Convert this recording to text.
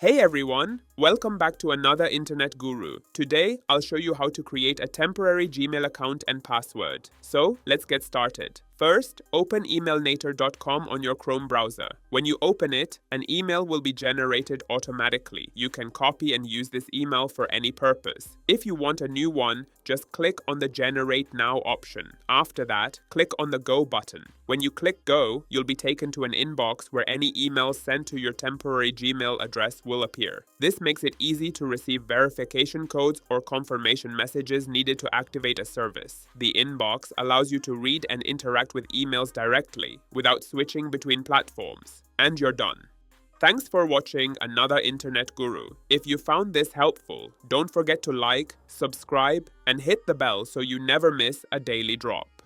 Hey everyone, welcome back to another Internet Guru. Today, I'll show you how to create a temporary Gmail account and password. So, let's get started. First, open emailnator.com on your Chrome browser. When you open it, an email will be generated automatically. You can copy and use this email for any purpose. If you want a new one, just click on the Generate Now option. After that, click on the Go button. When you click Go, you'll be taken to an inbox where any emails sent to your temporary Gmail address will appear. This makes it easy to receive verification codes or confirmation messages needed to activate a service. The inbox allows you to read and interact with emails directly without switching between platforms. And you're done. Thanks for watching another Internet Guru. If you found this helpful, don't forget to like, subscribe, and hit the bell so you never miss a daily drop.